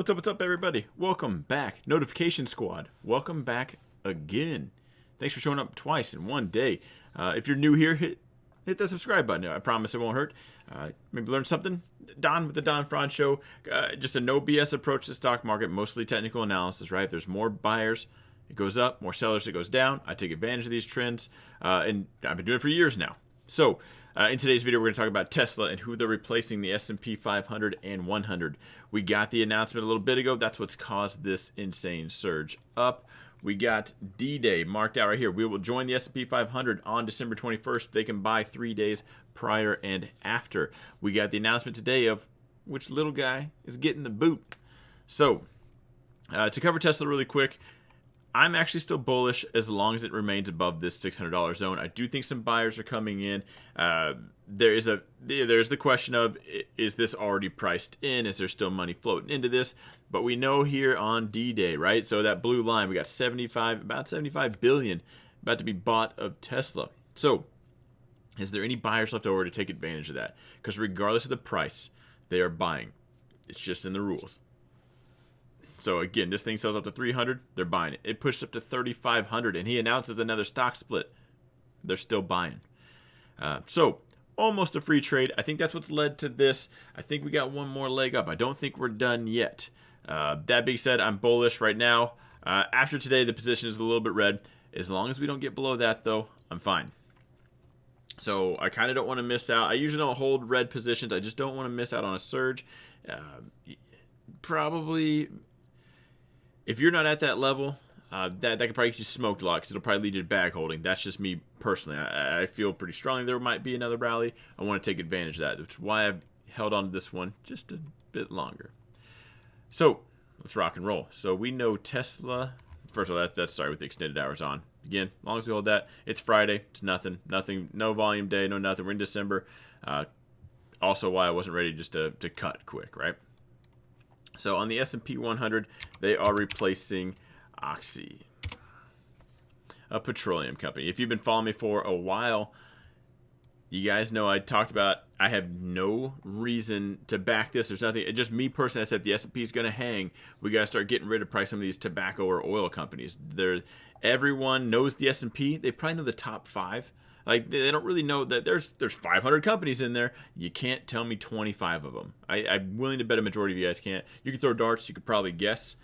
What's up, everybody? Welcome back. Notification Squad, welcome back again. Thanks for showing up twice in one day. If you're new here, hit that subscribe button. I promise it won't hurt. Maybe learn something. Don with the Don Fraud Show. Just a no BS approach to the stock market, mostly technical analysis, right? If there's more buyers, it goes up. More sellers, it goes down. I take advantage of these trends, and I've been doing it for years now. So, in today's video, we're going to talk about Tesla and who they're replacing the S&P 500 and 100. We got the announcement a little bit ago. That's what's caused this insane surge up. We got D-Day marked out right here. We will join the S&P 500 on December 21st. They can buy 3 days prior and after. We got the announcement today of which little guy is getting the boot. So, to cover Tesla really quick, I'm actually still bullish as long as it remains above this $600 zone. I do think some buyers are coming in. There's the question of, is this already priced in? Is there still money floating into this? But we know here on D-Day, right? So that blue line, we got about 75 billion about to be bought of Tesla. So is there any buyers left over to take advantage of that? Because regardless of the price, they are buying. It's just in the rules. So again, this thing sells up to 300, they're buying it. It pushed up to 3,500, and he announces another stock split. They're still buying. So almost a free trade. I think that's what's led to this. I think we got one more leg up. I don't think we're done yet. That being said, I'm bullish right now. After today, the position is a little bit red. As long as we don't get below that, though, I'm fine. So I kind of don't want to miss out. I usually don't hold red positions. I just don't want to miss out on a surge. Probably, if you're not at that level, that could probably get you smoked a lot because it'll probably lead you to bag holding. That's just me personally. I feel pretty strongly there might be another rally. I want to take advantage of that. That's why I've held on to this one just a bit longer. So let's rock and roll. So we know Tesla. First of all, that's sorry with the extended hours on. Again, as long as we hold that, it's Friday. It's nothing, no volume day, no nothing. We're in December. Also, why I wasn't ready just to cut quick, right? So on the S&P 100, they are replacing Oxy, a petroleum company. If you've been following me for a while, you guys know I talked about I have no reason to back this. There's nothing. Just me personally, I said the S&P is going to hang. We got to start getting rid of probably some of these tobacco or oil companies. Everyone knows the S&P. They probably know the top 5. Like, they don't really know that there's 500 companies in there. You can't tell me 25 of them. I'm willing to bet a majority of you guys can't. You can throw darts. You could probably guess.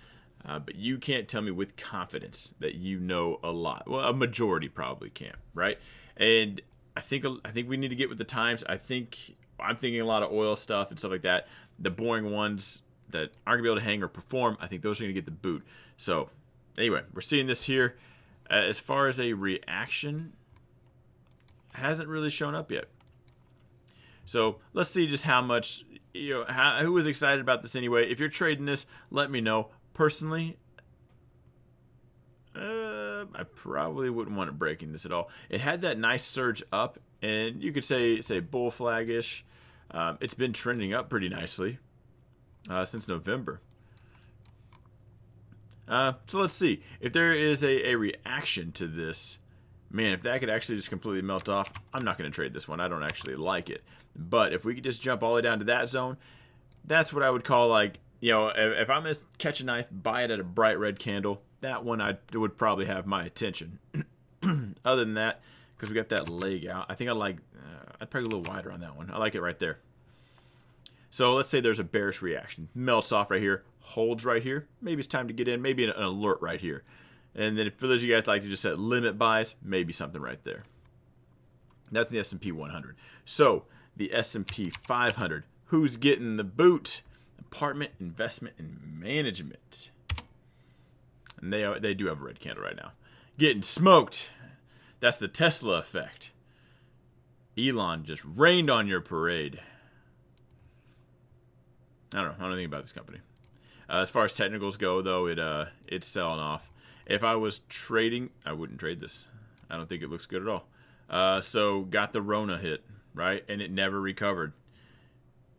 But you can't tell me with confidence that you know a lot. Well, a majority probably can, right? And I think we need to get with the times. I'm thinking a lot of oil stuff and stuff like that. The boring ones that aren't going to be able to hang or perform, I think those are going to get the boot. So, anyway, we're seeing this here. As far as a reaction, hasn't really shown up yet. So let's see just how much, who was excited about this anyway. If you're trading this, let me know. Personally, I probably wouldn't want it breaking this at all. It had that nice surge up, and you could say bull flag-ish. It's been trending up pretty nicely since November. So let's see if there is a reaction to this. Man, if that could actually just completely melt off, I'm not going to trade this one. I don't actually like it. But if we could just jump all the way down to that zone, that's what I would call like, if I'm going to catch a knife, buy it at a bright red candle, that one would probably have my attention. Other than that, because we got that leg out, I think I'd probably go a little wider on that one. I like it right there. So let's say there's a bearish reaction. Melts off right here, holds right here. Maybe it's time to get in. Maybe an alert right here. And then for those of you guys like to just set limit buys, maybe something right there. That's the S&P 100. So the S&P 500, who's getting the boot? Apartment Investment and Management. And they do have a red candle right now. Getting smoked. That's the Tesla effect. Elon just rained on your parade. I don't know anything about this company. As far as technicals go, though, it's selling off. If I was trading, I wouldn't trade this. I don't think it looks good at all. So got the Rona hit, right? And it never recovered.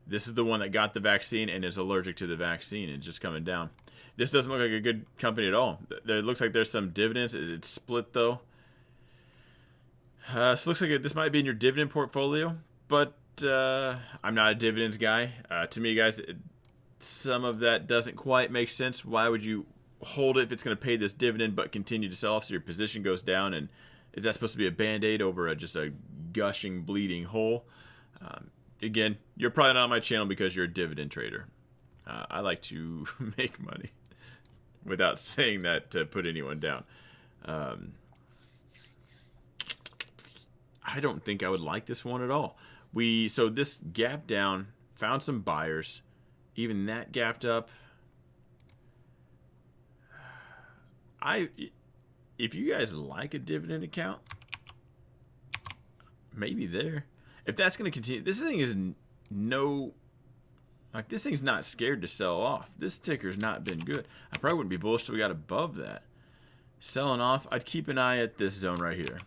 This is the one that got the vaccine and is allergic to the vaccine. It's just coming down. This doesn't look like a good company at all. It looks like there's some dividends. It's split, though. So it looks like this might be in your dividend portfolio. But I'm not a dividends guy. To me, guys, some of that doesn't quite make sense. Why would you hold it if it's going to pay this dividend but continue to sell off so your position goes down? And is that supposed to be a band-aid over just a gushing, bleeding hole? Again, you're probably not on my channel because you're a dividend trader. I like to make money without saying that to put anyone down. I don't think I would like this one at all. So this gap down, found some buyers. Even that gapped up. If you guys like a dividend account, maybe there. If that's going to continue, this thing is this thing's not scared to sell off. This ticker's not been good. I probably wouldn't be bullish till we got above that. Selling off, I'd keep an eye at this zone right here.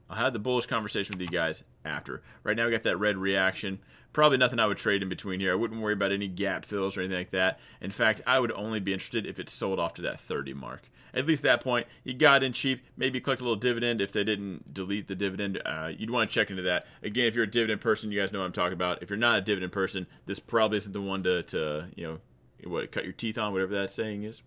I'll have the bullish conversation with you guys after. Right now we got that red reaction. Probably nothing I would trade in between here. I wouldn't worry about any gap fills or anything like that. In fact, I would only be interested if it sold off to that 30 mark. At least at that point, you got in cheap, maybe collect a little dividend. If they didn't delete the dividend, you'd want to check into that. Again, if you're a dividend person, you guys know what I'm talking about. If you're not a dividend person, this probably isn't the one to cut your teeth on, whatever that saying is.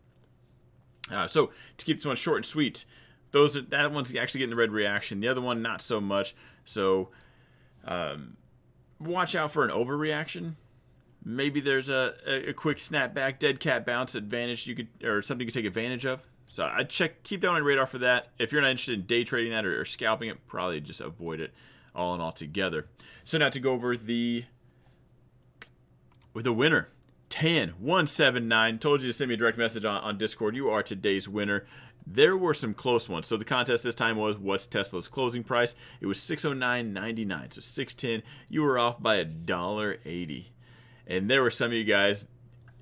So to keep this one short and sweet, that one's actually getting the red reaction. The other one, not so much. So watch out for an overreaction. Maybe there's a quick snapback, dead cat bounce advantage or something you could take advantage of. So I'd keep that on your radar for that. If you're not interested in day trading that or scalping it, probably just avoid it all in all together. So now to go over with the winner. Tan179 told you to send me a direct message on Discord. You are today's winner. There were some close ones. So the contest this time was, what's Tesla's closing price? It was $609.99, so $610. You were off by $1.80. And there were some of you guys,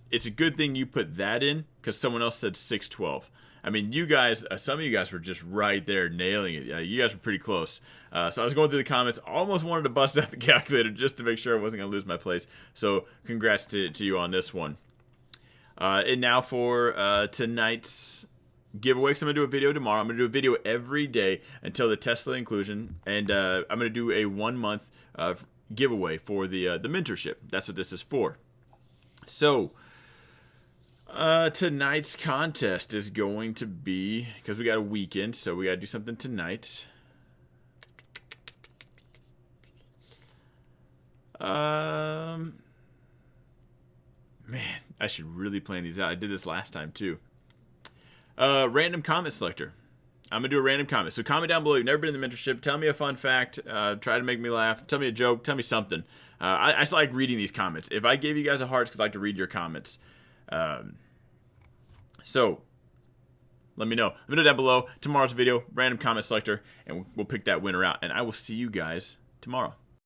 it's a good thing you put that in because someone else said $612. I mean, you guys, some of you guys were just right there nailing it. You guys were pretty close. So I was going through the comments, almost wanted to bust out the calculator just to make sure I wasn't going to lose my place. So congrats to you on this one. And now for tonight's giveaway, because I'm going to do a video tomorrow. I'm going to do a video every day until the Tesla inclusion. And I'm going to do a 1 month giveaway for the mentorship. That's what this is for. So tonight's contest is going to be, because we got a weekend, so we got to do something tonight. Man, I should really plan these out. I did this last time too. Random comment selector. I'm going to do a random comment. So comment down below. You've never been in the mentorship. Tell me a fun fact. Try to make me laugh. Tell me a joke. Tell me something. I just like reading these comments. If I gave you guys a heart, it's because I like to read your comments. So let me know. Let me know down below. Tomorrow's video, random comment selector, and we'll pick that winner out. And I will see you guys tomorrow.